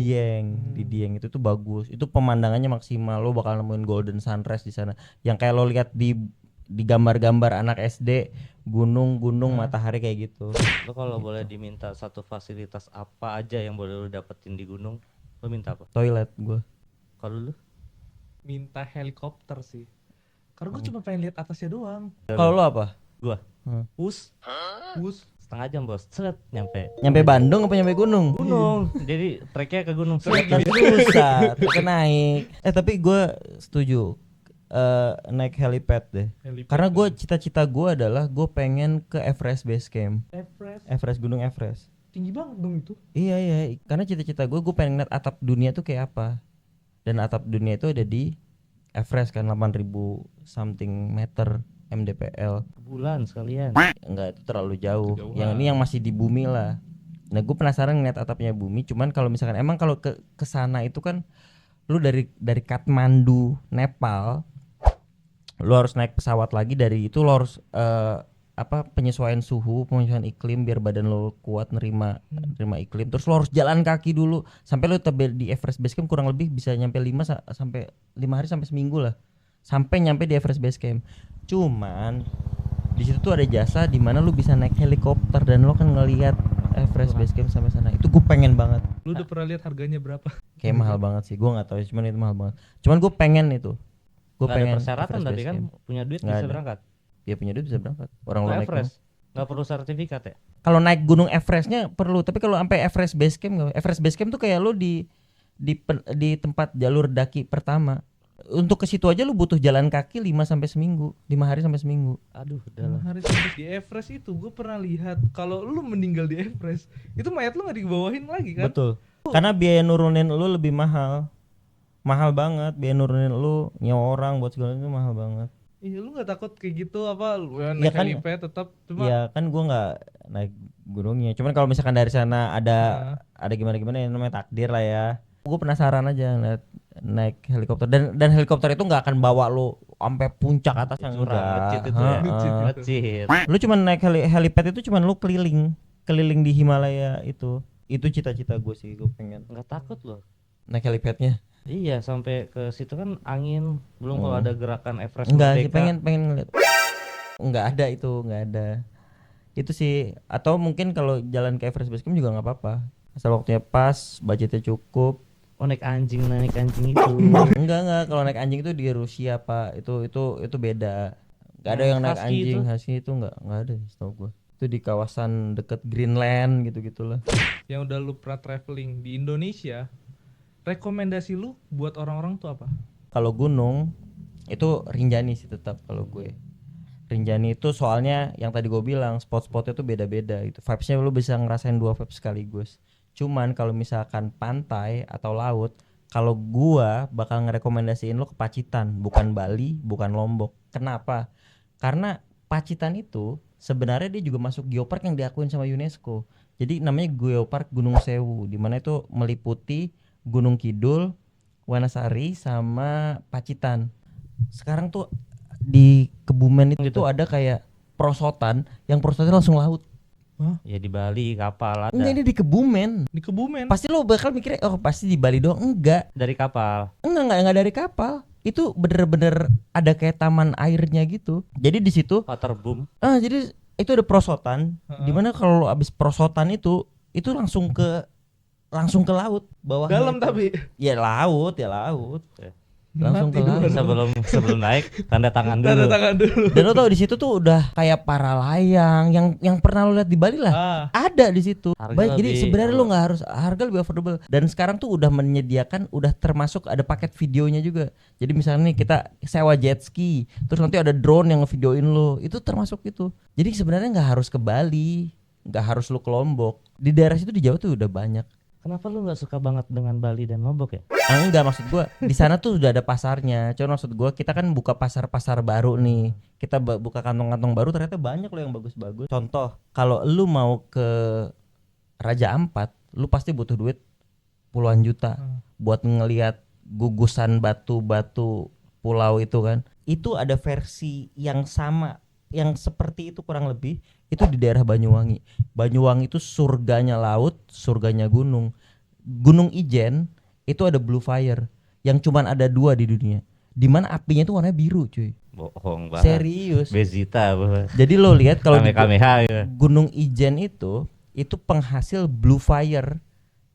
Dieng itu tuh bagus. Itu pemandangannya maksimal, lo bakal nemuin golden sunrise di sana. Yang kayak lo lihat di gambar-gambar anak SD, gunung-gunung matahari kayak gitu. Lu kalau boleh diminta satu fasilitas apa aja yang boleh lu dapetin di gunung, lu minta apa? Toilet gua. Kalau lu? Minta helikopter sih. Karena gue cuma pengen lihat atasnya doang. Kalau lo apa? Gua Us. setengah jam bos, seret nyampe Nyampe Bandung apa nyampe gunung? gunung. Jadi treknya ke gunung. Kan susah, pakai naik. Tapi gue setuju naik helipad deh. Karena gue cita-cita gue adalah gue pengen ke Everest Base Camp. Everest Gunung Everest. Tinggi banget dong itu. Iya. Karena cita-cita gue pengen lihat atap dunia tuh kayak apa. Dan atap dunia itu ada di Everest kan 8.000 something meter mdpl. Bulan sekalian. Enggak, itu terlalu jauh. Kejauhan. Yang ini yang masih di bumi lah. Nah, gue penasaran ngeliat atapnya bumi. Cuman kalau misalkan emang kalau ke sana itu kan lu dari Kathmandu, Nepal, lu harus naik pesawat lagi. Dari itu lu harus penyesuaian suhu, penyesuaian iklim biar badan lo kuat nerima iklim. Terus lo harus jalan kaki dulu sampai lo di Everest Base Camp, kurang lebih bisa nyampe 5 hari sampai seminggu lah. Sampai nyampe di Everest Base Camp. Cuman di situ tuh ada jasa di mana lu bisa naik helikopter dan lo kan ngelihat Everest Base Camp sampai sana. Itu gue pengen banget. Lu udah pernah lihat harganya berapa? Kayak mahal banget sih. Gue nggak tahu, cuman itu mahal banget. Cuman gue pengen itu. Gue Nggak ada pengen persyaratan Everest tapi Base kan Camp. punya duit Nggak bisa ada. berangkat. Dia punya duit bisa berangkat. Orang lo Kalau naik Everest nggak perlu sertifikat ya? kalau naik gunung Everestnya perlu, tapi kalau sampai Everest Base Camp nggak. Everest Base Camp tuh kayak lu di tempat jalur daki pertama. untuk ke situ aja lu butuh jalan kaki 5 sampai seminggu, 5 hari sampai seminggu. Aduh, udah lah. Hari sampai di Everest itu gue pernah lihat kalau lu meninggal di Everest itu mayat lu nggak dibawain lagi kan? Betul. Karena biaya nurunin lu lebih mahal. Mahal banget biaya nurunin lu, nyewa orang buat segala itu mahal banget. Iya, lu nggak takut kayak gitu apa? Lu Ya naik kan, helipad tetap cuma ya kan gua nggak naik gunungnya. Cuman kalau misalkan dari sana ada gimana-gimana ya namanya takdir lah ya. Gue penasaran aja ngeliat naik helikopter dan helikopter itu nggak akan bawa lu sampai puncak atas yang Curang, ngecit itu ya. Heeh. Ngecit. Lu cuman naik helipad itu cuman lu keliling di Himalaya itu cita-cita gue sih, gue pengen Enggak takut loh. naik helipadnya. Iya, sampai ke situ kan angin, belum kalau ada gerakan Everest Enggak sih, Merdeka. pengen ngeliat. Enggak ada itu sih. Atau mungkin kalau jalan ke Everest Base Camp juga nggak apa-apa, asal waktunya pas, budgetnya cukup. Oh, naik anjing itu. Enggak, kalau naik anjing itu di Rusia pak, itu beda. Nggak ada yang naik Husky anjing itu? husky itu nggak ada setahu gue. Itu di kawasan deket Greenland gitu-gitulah. yang udah lu pernah traveling di Indonesia, rekomendasi lu buat orang-orang tuh apa? Kalau gunung itu Rinjani sih tetap kalau gue. Rinjani itu soalnya yang tadi gue bilang spot-spotnya tuh beda-beda gitu. Vibes-nya lu bisa ngerasain 2 vibes sekaligus. Cuman kalau misalkan pantai atau laut, kalau gua bakal ngerekomendasiin lu ke Pacitan, bukan Bali, bukan Lombok. Kenapa? Karena Pacitan itu sebenarnya dia juga masuk geopark yang diakuin sama UNESCO. Jadi namanya Geopark Gunung Sewu, di mana itu meliputi Gunung Kidul, Wanasari sama Pacitan. Sekarang tuh di Kebumen itu ada kayak perosotan, yang perosotannya langsung laut. Ya di Bali kapal ada. Enggak, ini di Kebumen. Di Kebumen. Pasti lo bakal mikirnya oh pasti di Bali doang. Enggak. Dari kapal. Enggak dari kapal. Itu bener-bener ada kayak taman airnya gitu. Jadi di situ Waterboom. jadi itu ada perosotan, dimana kalau lo abis perosotan itu langsung ke laut bawah. Dalam tapi Ya laut. Langsung ke laut. Sebelum naik tanda tangan dulu. tanda tangan dulu. Dan lo tau di situ tuh udah kayak para layang yang pernah lo lihat di Bali lah. Ada di situ. Harga Jadi lebih- sebenarnya lo nggak harus, harga lebih affordable. Dan sekarang tuh udah menyediakan, udah termasuk ada paket videonya juga. Jadi misalnya nih kita sewa jet ski, terus nanti ada drone yang ngevideoin lo, itu termasuk itu. Jadi sebenarnya nggak harus ke Bali, nggak harus lo ke Lombok. Di daerah situ di Jawa tuh udah banyak. Kenapa lu nggak suka banget dengan Bali dan Lombok ya? Enggak, maksud gua di sana tuh udah ada pasarnya. Cuma maksud gua kita kan buka pasar-pasar baru nih. Kita buka kantong-kantong baru, ternyata banyak loh yang bagus-bagus. Contoh, kalau lu mau ke Raja Ampat, lu pasti butuh duit puluhan juta buat ngelihat gugusan batu-batu pulau itu kan. Itu ada versi yang sama, yang seperti itu kurang lebih, itu di daerah Banyuwangi. Banyuwangi itu surganya laut, surganya gunung. Gunung Ijen itu ada Blue Fire yang cuman ada 2 di dunia. Dimana apinya itu warnanya biru, cuy. Bohong banget. Serius. Bezita apa? Jadi lo lihat kalau di Kamehameha ya. Gunung Ijen itu penghasil Blue Fire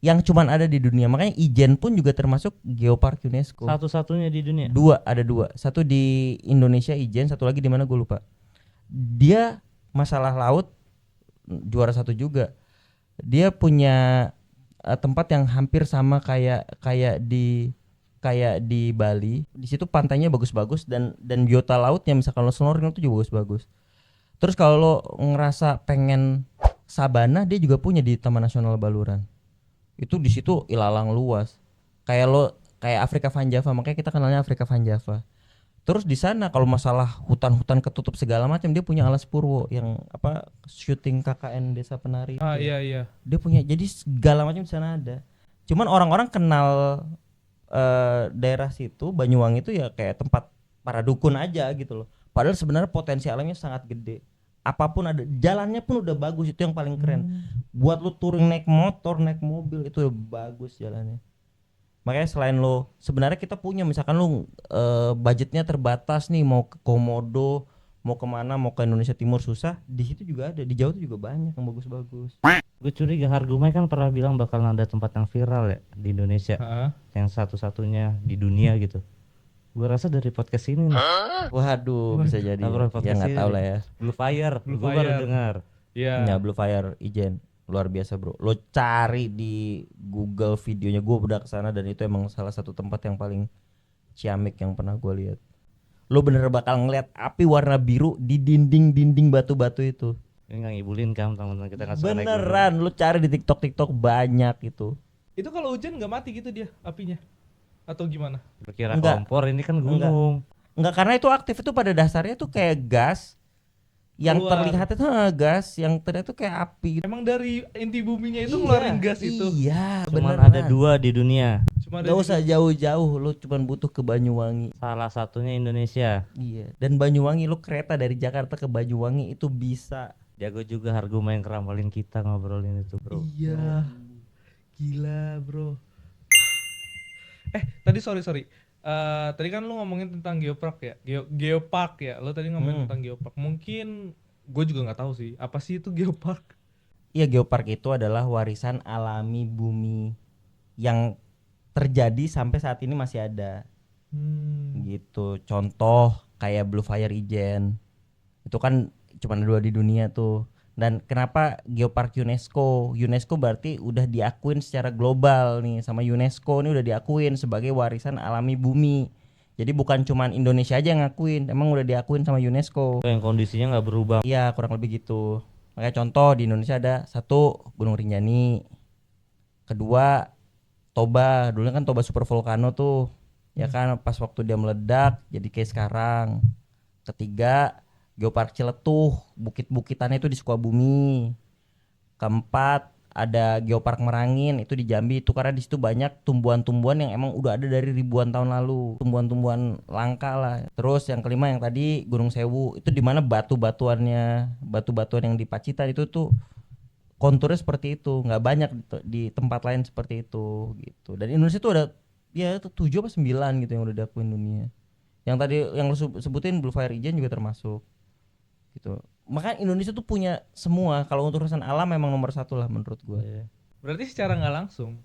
yang cuman ada di dunia. Makanya Ijen pun juga termasuk Geopark UNESCO. Satu-satunya di dunia. Ada dua. Satu di Indonesia Ijen, satu lagi di mana gue lupa. Dia masalah laut juara 1 juga. Dia punya tempat yang hampir sama kayak di Bali. Di situ pantainya bagus-bagus dan biota lautnya misalkan lo snorkeling itu juga bagus-bagus. Terus kalau lo ngerasa pengen sabana, dia juga punya di Taman Nasional Baluran. Itu di situ ilalang luas. Kayak Afrika Van Java, makanya kita kenalnya Afrika Van Java. Terus di sana kalau masalah hutan-hutan ketutup segala macam, dia punya Alas Purwo yang syuting KKN Desa Penari. Iya. Dia punya, jadi segala macam di sana ada. Cuman orang-orang kenal daerah situ Banyuwangi itu ya kayak tempat para dukun aja gitu loh. Padahal sebenarnya potensi alamnya sangat gede. Apapun ada, jalannya pun udah bagus, itu yang paling keren. Buat lu touring naik motor, naik mobil itu udah bagus jalannya. Makanya selain lo, sebenarnya kita punya misalkan lo budgetnya terbatas nih, mau ke Komodo, mau kemana, mau ke Indonesia Timur susah, di situ juga ada, di Jawa tuh juga banyak yang bagus-bagus. Gue curiga Hargumai kan pernah bilang bakal ada tempat yang viral ya di Indonesia, yang satu-satunya di dunia gitu. Gue rasa dari podcast ini nih. Waduh, bisa jadi. Ya nggak tahu lah ya. Blue Fire, gue baru dengar. Iya. Ya Blue Fire Ijen luar biasa bro. Lo cari di Google videonya, gue udah kesana dan itu emang salah satu tempat yang paling Ciamik yang pernah gue lihat. Lu bener bakal ngeliat api warna biru di dinding batu-batu itu. Ini nggak ngibulin kan teman-teman kita nggak suka naik gunung. Beneran, lu cari di TikTok banyak itu. Itu kalau hujan nggak mati gitu dia apinya? Atau gimana? Kira Enggak. kompor ini kan Enggak. gunung. Enggak, karena itu aktif itu pada dasarnya tuh kayak gas. Yang Keluar. terlihat itu gas, yang terlihat tuh kayak api. Emang dari inti buminya itu ngeluarin gas itu? Iya, Cuman beneran. ada 2 di dunia. Cuma ada Gak usah jauh-jauh, lu cuman butuh ke Banyuwangi. Salah satunya Indonesia. Iya. Dan Banyuwangi, lu kereta dari Jakarta ke Banyuwangi itu bisa. Jago juga Harguma yang kerambalin kita ngobrolin itu, bro. Iya. Gila, bro. Tadi sorry. Tadi kan lu ngomongin tentang geopark ya, geopark ya. Lu tadi ngomongin tentang geopark. Mungkin gue juga nggak tahu sih, apa sih itu geopark? Iya, geopark itu adalah warisan alami bumi yang terjadi sampai saat ini masih ada. Gitu. Contoh kayak Blue Fire Ijen. Itu kan cuma ada 2 di dunia tuh. Dan kenapa geopark UNESCO? UNESCO berarti udah diakuin secara global nih sama UNESCO, ini udah diakuin sebagai warisan alami bumi. Jadi bukan cuman Indonesia aja yang ngakuin, emang udah diakuin sama UNESCO. Yang kondisinya nggak berubah. Iya, kurang lebih gitu. Makanya contoh di Indonesia ada 1 Gunung Rinjani. Kedua Toba, dulu kan Toba super volcano tuh. Ya kan pas waktu dia meledak jadi kayak sekarang. Ketiga Geopark Ciletuh, bukit-bukitannya itu di Sukabumi. Keempat ada Geopark Merangin, itu di Jambi. Itu karena di situ banyak tumbuhan-tumbuhan yang emang udah ada dari ribuan tahun lalu, tumbuhan-tumbuhan langka lah. Terus yang kelima yang tadi Gunung Sewu, itu di mana batu-batuan yang di Pacitan itu tuh konturnya seperti itu, nggak banyak di tempat lain seperti itu gitu. Dan Indonesia tuh ada ya 7 apa 9 gitu yang udah diakuin dunia. Yang tadi yang lu sebutin Blue Fire Ijen juga termasuk gitu. Makanya Indonesia tuh punya semua. Kalau untuk urusan alam memang nomor 1 lah menurut gue. Berarti secara nggak langsung,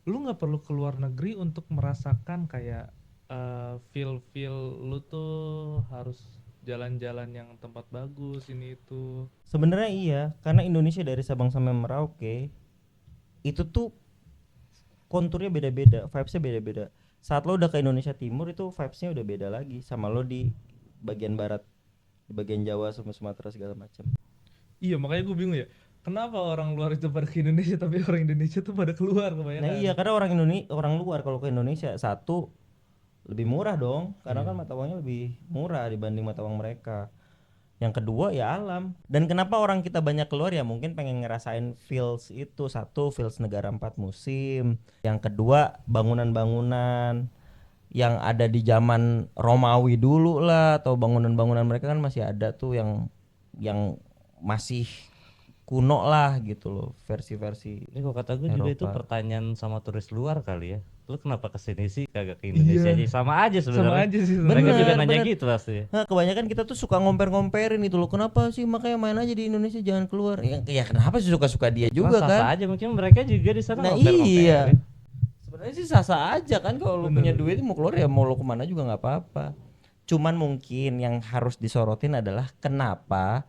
lu nggak perlu keluar negeri untuk merasakan kayak feel lu tuh harus jalan-jalan yang tempat bagus ini itu. Sebenarnya iya, karena Indonesia dari Sabang sampai Merauke itu tuh konturnya beda-beda, vibesnya beda-beda. Saat lo udah ke Indonesia Timur itu vibesnya udah beda lagi sama lo di bagian barat, di bagian Jawa sama Sumatera segala macam. Iya, makanya gue bingung ya. Kenapa orang luar itu pada ke Indonesia tapi orang Indonesia tuh pada keluar kebanyakan? Nah iya, karena orang luar kalau ke Indonesia satu lebih murah dong, karena kan mata uangnya lebih murah dibanding mata uang mereka. Yang kedua ya alam. Dan kenapa orang kita banyak keluar ya mungkin pengen ngerasain feels itu. 1 feels negara 4 musim. Yang kedua bangunan-bangunan yang ada di zaman Romawi dulu lah, atau bangunan-bangunan mereka kan masih ada tuh yang masih kuno lah gitu loh, versi-versi. Ini kok kata gue juga itu Eropa. pertanyaan sama turis luar kali ya. Lu kenapa kesini sih kagak ke Indonesia aja? Sama aja Sama sebenarnya. aja sih Mereka sebenarnya. juga nanya bener. gitu pasti. Nah, kebanyakan kita tuh suka ngomper-ngomperin itu loh. Kenapa sih makanya main aja di Indonesia jangan keluar? Ya kenapa sih suka-suka dia juga Sah-sah kan? aja mungkin mereka juga di sana Nah ngomper-ngomperin. iya. Sebenarnya sih sah-sah aja kan, kalau lu punya duit mau keluar ya mau lu kemana juga nggak apa-apa. Cuman mungkin yang harus disorotin adalah kenapa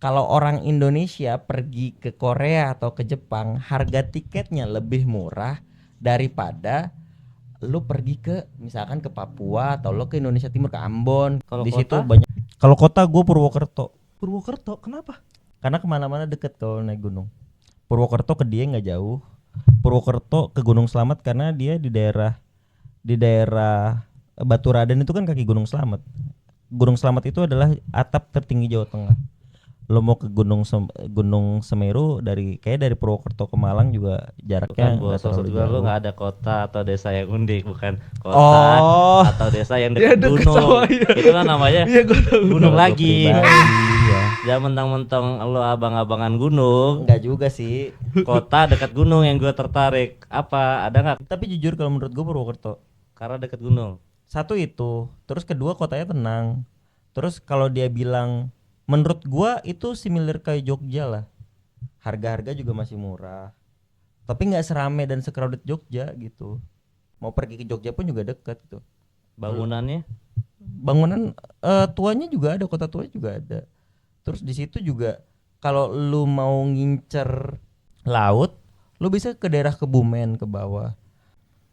kalau orang Indonesia pergi ke Korea atau ke Jepang harga tiketnya lebih murah daripada lu pergi ke misalkan ke Papua atau lu ke Indonesia Timur ke Ambon. Kalau Di situ kota? banyak. Kalau kota gue Purwokerto. Purwokerto, kenapa? Karena kemana-mana deket kalau naik gunung. Purwokerto ke Dieng nggak jauh. Purwokerto ke Gunung Slamet karena dia di daerah Baturaden itu kan kaki Gunung Slamet. Gunung Slamet itu adalah atap tertinggi Jawa Tengah. Lo mau ke Gunung Semeru dari Purwokerto ke Malang juga jaraknya Bukan bos, nggak terlalu maksud gua lu jauh. nggak ada kota atau desa yang unik, bukan kota Oh. atau desa yang Ya, dekat deket gunung. sama, iya. Itu kan namanya Iya, gue tahu. gunung Kalau lagi. pribadi, ya. Jangan mentang-mentang lu abang-abangan gunung, Enggak juga sih. kota dekat gunung yang gua tertarik. Apa ada nggak? Tapi jujur kalau menurut gue Purwokerto. Karena dekat gunung. 1 itu, terus kedua kotanya tenang. Terus kalau dia bilang menurut gua itu similar kayak Jogja lah. Harga-harga juga masih murah. Tapi nggak serame dan secrowded Jogja gitu. Mau pergi ke Jogja pun juga dekat gitu. Bangunannya Bangunan tuanya juga ada, kota tua juga ada. Terus di situ juga kalau lu mau ngincer laut, lu bisa ke daerah Kebumen ke bawah.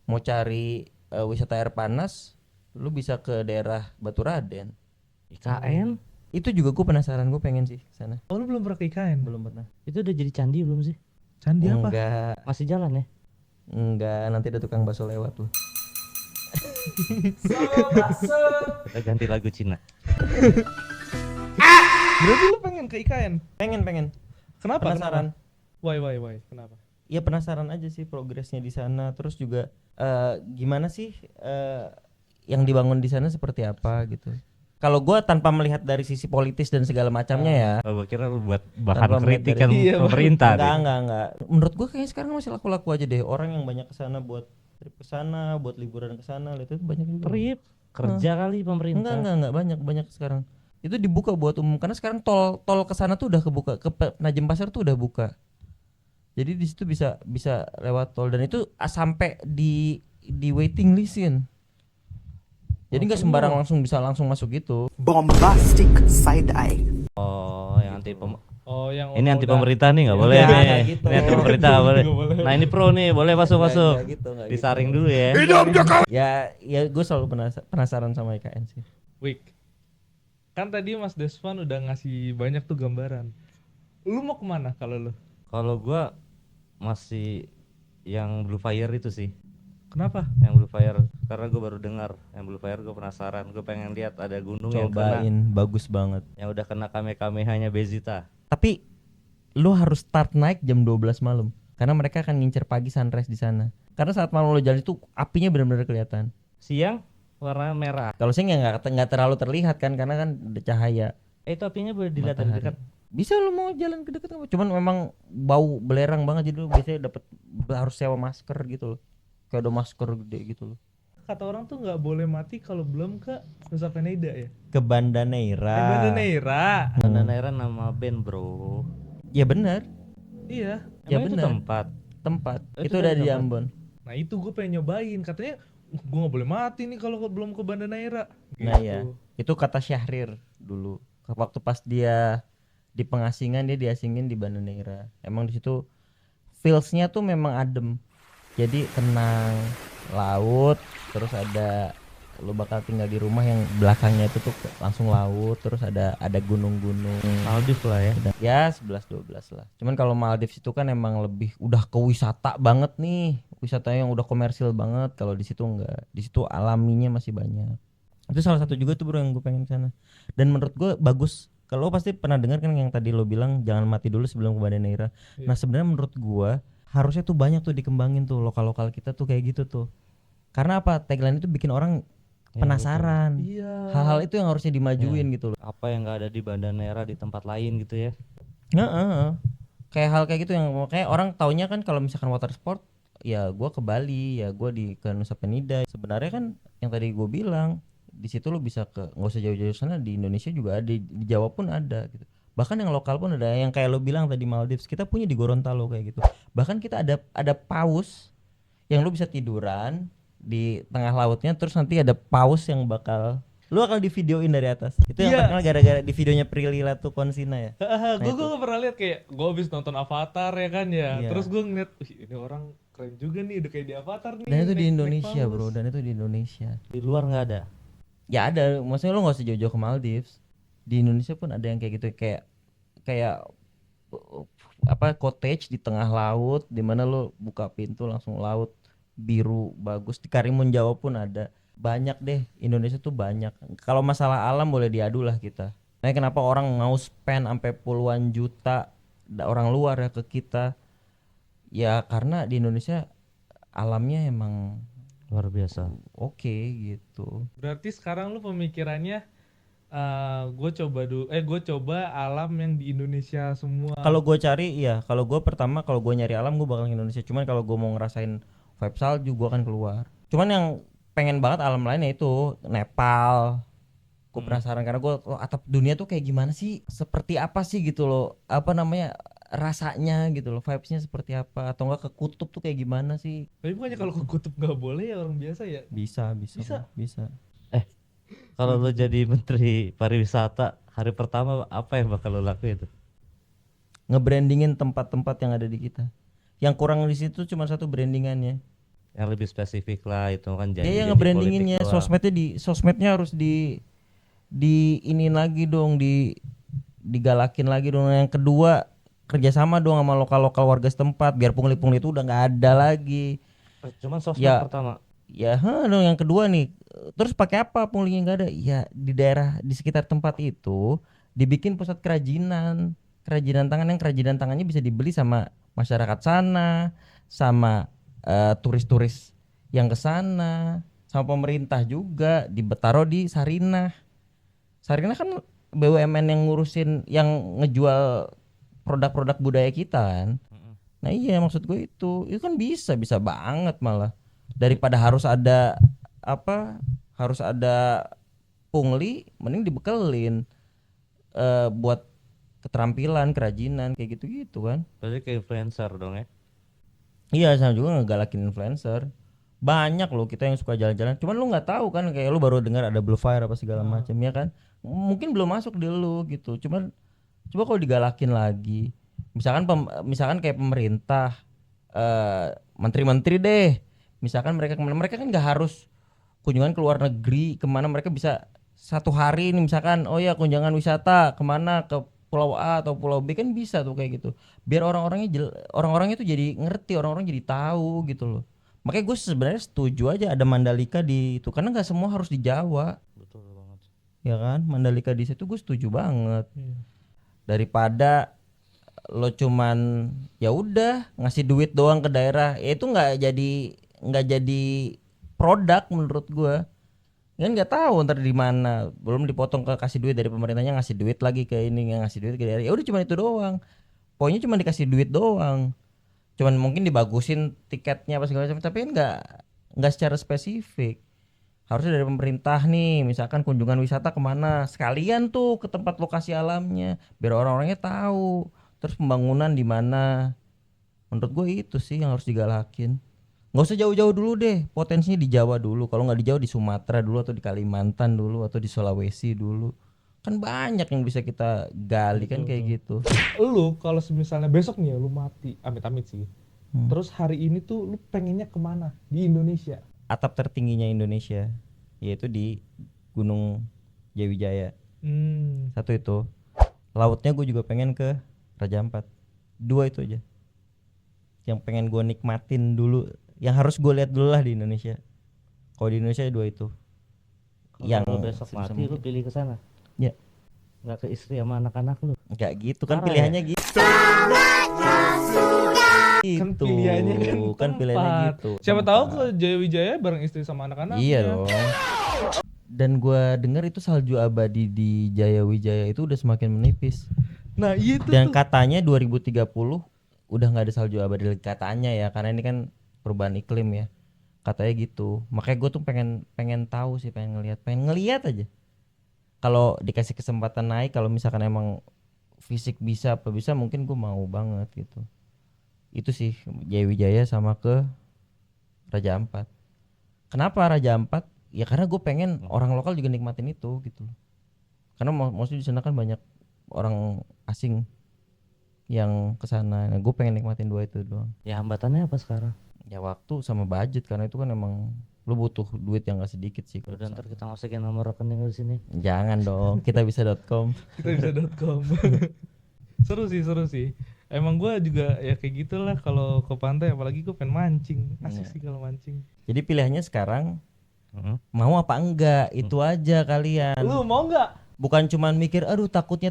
Mau cari wisata air panas, Lu bisa ke daerah Baturaden. IKN Itu juga gue penasaran, gue pengen sih ke sana. Oh, lu belum pernah ke IKN? Belum pernah. itu udah jadi candi belum sih? Candi apa? Enggak, Masih jalan ya? enggak, nanti ada tukang bakso lewat tuh. Kita ganti lagu Cina. Berarti lu pengen ke IKN? Pengen. Kenapa? Penasaran. Kenapa? Why? Kenapa? Ya penasaran aja sih progresnya di sana. Terus juga gimana sih yang dibangun di sana seperti apa gitu. Kalau gue tanpa melihat dari sisi politis dan segala macamnya ya. Oh, gua kira lu buat bahan Tanpa melihat kritikan dari- Iya, pemerintah. Enggak. Menurut gue kayaknya sekarang masih laku-laku aja deh. Orang yang banyak kesana buat trip kesana, buat liburan kesana, itu banyak juga. Trip kerja kali pemerintah. Enggak banyak sekarang. Itu dibuka buat umum karena sekarang tol kesana tuh udah kebuka, ke Penajem Pasar tuh udah buka. Jadi di situ bisa lewat tol dan itu sampai di waiting listin. Jadi nggak sembarang bisa langsung masuk gitu. Bombastic side eye. Oh, yang anti Oh, yang ini anti udah- pemerintah nih nggak boleh Enggak, nih. enggak gitu. Ini anti pemerintah nggak boleh. Nggak boleh. Nah ini pro nih, boleh masuk. Nggak gitu. Disaring dulu ya. Ya gue selalu penasaran sama IKN sih. Wik. Kan tadi Mas Desvan udah ngasih banyak tuh gambaran. Lu mau kemana kalau lu? Kalau gua masih yang Blue Fire itu sih. Kenapa? Yang Blue Fire karena gue baru dengar yang Blue Fire, gue penasaran, gue pengen lihat ada gunung yang kena, Cobain, bagus banget. yang udah kena Kamehamehanya Bezita. Tapi lu harus start naik jam 12 malam karena mereka akan ngincer pagi sunrise di sana. Karena saat malam lo jalan itu apinya benar-benar kelihatan. Siang warna merah. Kalau siang ya nggak terlalu terlihat kan karena kan ada cahaya. Itu apinya boleh dilihat dari Matahari. dekat. Bisa lu mau jalan ke dekat nggak? Cuman memang bau belerang banget jadi lu biasanya harus sewa masker gitu loh. Kayak ada masker gede gitu loh. Kata orang tuh nggak boleh mati kalau belum ke Nusa Penida ya. Ke Banda Neira. Banda Neira. Banda Neira nama band bro. Ya benar, Iya. Ya Emang itu benar. tempat. itu Itu udah dari di tempat. Ambon. Nah itu gue pengen nyobain. Katanya gue nggak boleh mati nih kalau belum ke Banda Neira. Nah Gitu. ya, itu kata Syahrir dulu. Waktu pas dia di pengasingan dia diasingin di Banda Neira. Emang di situ feels-nya tuh memang adem. Jadi tenang, laut, terus ada lu bakal tinggal di rumah yang belakangnya itu tuh langsung laut, terus ada gunung-gunung. Maldives lah ya. Ya 11-12 lah. Cuman kalau Maldives itu kan emang lebih udah ke wisata banget nih. Wisata yang udah komersil banget. Kalau di situ enggak. Di situ alaminya masih banyak. Itu salah satu juga tuh bro yang gue pengen ke sana. Dan menurut gue bagus. Kalau lo pasti pernah dengar kan yang tadi lo bilang jangan mati dulu sebelum ke Banda Neira. Iya. Nah sebenarnya menurut gue harusnya tuh banyak tuh dikembangin tuh lokal-lokal kita tuh kayak gitu tuh. Karena apa? Tagline itu bikin orang penasaran. Iya. Hal-hal itu yang harusnya dimajuin gitu loh. Apa yang nggak ada di Banda Neira di tempat lain gitu ya? Heeh. Kayak hal kayak gitu yang kayak orang taunya kan kalau misalkan water sport ya gua ke Bali, ya gua ke Nusa Penida. Sebenarnya kan yang tadi gue bilang di situ lu bisa ke nggak usah jauh-jauh sana, di Indonesia juga ada, di Jawa pun ada gitu. Bahkan yang lokal pun ada, yang kayak lo bilang tadi Maldives kita punya di Gorontalo kayak gitu. Bahkan kita ada paus yang lu bisa tiduran di tengah lautnya, terus nanti ada paus yang bakal lu akan di videoin dari atas. Itu yang Iya. terkenal gara-gara di videonya Prilly Latuconsina ya. Gue itu. pernah lihat kayak gue habis nonton Avatar ya kan ya. Iya. Terus gue ngeliat, "Wih, ini orang keren juga nih, udah kayak di Avatar nih." Dan itu di naik Indonesia paus. bro, dan itu di Indonesia. Di luar nggak ada. Ya ada, maksudnya lu nggak usah jauh-jauh ke Maldives. Di Indonesia pun ada yang kayak gitu, kayak apa cottage di tengah laut, di mana lu buka pintu langsung laut biru bagus. Di Karimun Jawa pun ada. Banyak deh, Indonesia tuh banyak. Kalau masalah alam boleh diadu lah kita. Nah, kenapa orang mau spend sampai puluhan juta orang luar ya ke kita? Ya karena di Indonesia alamnya emang Luar biasa. oke gitu. Berarti sekarang lu pemikirannya gue coba alam yang di Indonesia semua. Kalau gue cari ya, kalau gue pertama kalau gue nyari alam gue bakal ke Indonesia. Cuman kalau gue mau ngerasain vibe salju gue akan keluar. Cuman yang pengen banget alam lainnya itu Nepal. Gue penasaran karena gue atap dunia tuh kayak gimana sih? Seperti apa sih gitu loh? Apa namanya? Rasanya gitu loh, vibesnya seperti apa? Atau enggak ke kutub tuh kayak gimana sih? Tapi bukannya kalau ke kutub nggak boleh ya orang biasa ya? Bisa. Bisa. Kalau lo jadi menteri pariwisata, hari pertama apa yang bakal lo lakuin itu? Nge-brandingin tempat-tempat yang ada di kita. Yang kurang di situ cuma satu brandingannya. Yang lebih spesifik lah itu kan Dia janji yang ngebrandinginnya, sosmednya harus di iniin lagi dong, digalakin lagi dong. Yang kedua, kerjasama dong sama lokal warga setempat biar pungli-pungli itu udah nggak ada lagi. Cuman sosmed Ya. pertama. Ya, dong yang kedua nih. Terus pakai apa punglinya nggak ada? Ya di daerah di sekitar tempat itu dibikin pusat kerajinan tangan yang kerajinan tangannya bisa dibeli sama masyarakat sana, sama turis-turis yang ke sana, sama pemerintah juga ditaruh di Sarinah. Sarinah kan BUMN yang ngurusin yang ngejual produk-produk budaya kita kan. Nah iya maksud gue itu kan bisa banget malah daripada harus ada pungli, mending dibekelin buat keterampilan kerajinan kayak gitu kan. Berarti ke influencer dong ya. Iya sama juga ngegalakin influencer. Banyak loh kita yang suka jalan-jalan. Cuman lu nggak tahu kan, kayak lu baru dengar ada Blue Fire apa segala macam ya kan. Mungkin belum masuk di lu gitu. Cuman coba kalau digalakin lagi. Misalkan kayak pemerintah, menteri-menteri deh. Misalkan mereka kan nggak harus kunjungan ke luar negeri kemana, mereka bisa satu hari ini misalkan kunjungan wisata kemana, ke Pulau A atau Pulau B kan bisa tuh kayak gitu. Biar orang-orangnya tuh jadi ngerti, orang-orang jadi tahu gitu loh. Makanya gue sebenarnya setuju aja ada Mandalika di itu karena nggak semua harus di Jawa. Betul banget. Ya kan, Mandalika di situ gue setuju banget. Daripada lo cuman ya udah ngasih duit doang ke daerah, ya itu nggak jadi produk menurut gue. Kan nggak tahu ntar di mana, belum dipotong ke kasih duit dari pemerintahnya, ngasih duit lagi ke ini, ngasih duit ke daerah. Ya udah cuma itu doang. Pokoknya cuma dikasih duit doang. Cuman mungkin dibagusin tiketnya apa segala macam, tapi nggak secara spesifik. Harusnya dari pemerintah nih, misalkan kunjungan wisata kemana, sekalian tuh ke tempat lokasi alamnya, biar orang-orangnya tahu. Terus pembangunan di mana. Menurut gue itu sih yang harus digalakin. Nggak usah jauh-jauh dulu deh, potensinya di Jawa dulu. Kalau nggak di Jawa, di Sumatera dulu, atau di Kalimantan dulu, atau di Sulawesi dulu. Kan banyak yang bisa kita gali kan kayak gitu. Lu kalau misalnya besok nih ya lu mati, amit-amit sih. Terus hari ini tuh lu pengennya kemana di Indonesia? Atap tertingginya Indonesia, yaitu di Gunung Jayawijaya. Satu itu. Lautnya gue juga pengen ke Raja Ampat. 2 itu aja yang pengen gue nikmatin dulu, yang harus gue lihat dulu lah di Indonesia. Kalau di Indonesia 2 itu. Yang besok mati lu pilih ke sana. Ya. Nggak ke istri sama anak-anak lu. Enggak gitu kan, Parah pilihannya gitu. Kan pilihannya Kan pilihannya gitu. Siapa tahu ke Jayawijaya bareng istri sama anak-anak. Iya dong. Dan gue dengar itu salju abadi di Jayawijaya itu udah semakin menipis. Nah itu Dan tuh. katanya 2030 udah nggak ada salju abadi lagi katanya ya, karena ini kan perubahan iklim ya. Katanya gitu. Makanya gue tuh pengen tahu sih, pengen ngelihat aja. Kalau dikasih kesempatan naik, kalau misalkan emang fisik bisa mungkin gue mau banget gitu. Itu sih Jayawijaya sama ke Raja Ampat. Kenapa Raja Ampat? Ya karena gue pengen orang lokal juga nikmatin itu gitu. Karena maksudnya di sana kan banyak orang asing yang kesana. Nah, gue pengen nikmatin 2 itu doang. Ya hambatannya apa sekarang? Ya waktu sama budget, karena itu kan emang lu butuh duit yang gak sedikit sih. Udah ntar kita masukin nomor rekening di sini. Jangan dong, kita bisa.com. Kita bisa.com. seru sih. Emang gue juga ya kayak gitulah kalau ke pantai, apalagi gue pengen mancing. Asik sih kalau mancing. Jadi pilihannya sekarang mau apa enggak, itu aja kalian. Lu mau nggak? Bukan cuman mikir aduh takutnya,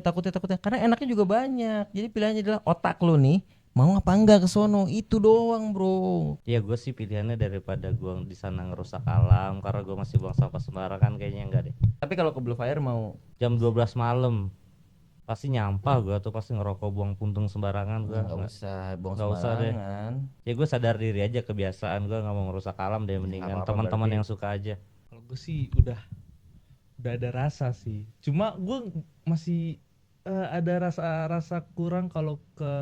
karena enaknya juga banyak. Jadi pilihannya adalah otak lu nih, mau apa enggak ke sono, itu doang bro. Ya gue sih pilihannya daripada gue di sana ngerusak alam, karena gue masih buang sampah sembarangan, kayaknya enggak deh. Tapi kalau ke Blue Fire mau Jam 12 malam pasti nyampah gue tuh, pasti ngerokok buang puntung sembarangan gue. nggak usah buang nggak usah deh. sembarangan. Ya gue sadar diri aja, kebiasaan gue nggak mau ngerusak alam deh, mendingan apa-apa teman-teman berarti. yang suka aja. Kalau gue sih udah ada rasa sih. Cuma gue masih ada rasa kurang kalau ke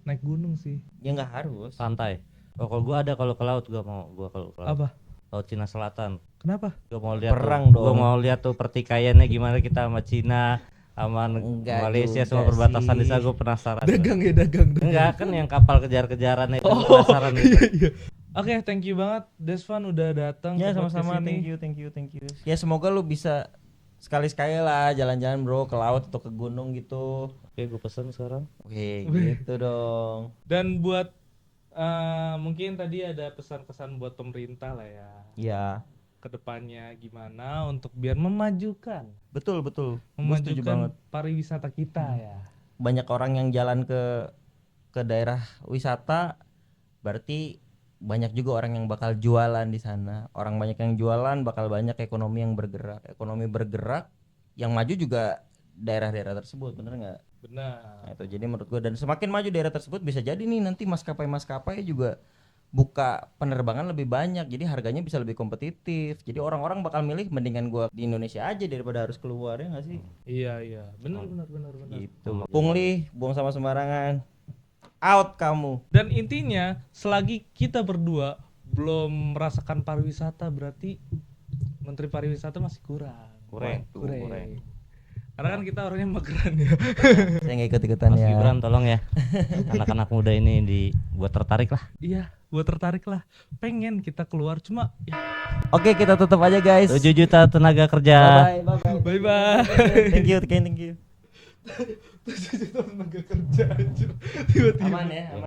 naik gunung sih. Ya nggak harus. Santai. Oh, kalau gue ada, kalau ke laut gue mau, kalau ke laut. Apa? Laut Cina Selatan. Kenapa? Gue mau lihat Perang gue dong. mau lihat tuh pertikaiannya gimana kita sama Cina, sama Enggak Malaysia, juga semua perbatasan di sana, sih. gue penasaran. Dagang ya dagang. Enggak kan yang kapal kejar-kejaran itu penasaran itu. Iya. Oke, thank you banget Desvan udah datang Ya ke podcast sama-sama, ini. thank you. Ya semoga lu bisa sekali-sekali lah jalan-jalan bro ke laut atau ke gunung gitu. Oke, gue pesen sekarang. Oke, gitu dong. Dan buat mungkin tadi ada pesan-pesan buat pemerintah lah ya. Ya, Kedepannya gimana untuk biar memajukan betul. Gua setuju banget. pariwisata kita ya. Banyak orang yang jalan ke daerah wisata, berarti banyak juga orang yang bakal jualan di sana. Orang banyak yang jualan, bakal banyak ekonomi yang bergerak. Ekonomi bergerak, yang maju juga daerah-daerah tersebut, bener nggak? Benar. Nah, itu jadi menurut gua, dan semakin maju daerah tersebut bisa jadi nih nanti maskapai juga buka penerbangan lebih banyak, jadi harganya bisa lebih kompetitif. Jadi orang-orang bakal milih mendingan gua di Indonesia aja daripada harus keluar, ya nggak sih? Iya. Benar. Gitu. Pungli, buang sama sembarangan. Out kamu. Dan intinya selagi kita berdua belum merasakan pariwisata berarti Menteri Pariwisata masih kurang. Kurang. Karena kan kita orangnya mageran ya. Saya nggak ikut-ikutan Mas ya. Gibran tolong ya. Anak-anak muda ini dibuat tertarik lah. Iya, gua tertarik lah. Pengen kita keluar cuma ya. Oke, kita tutup aja guys. 7 juta tenaga kerja. Bye. Bye. Thank you. Tenaga kerja anjir. Tiba-tiba. Aman ya.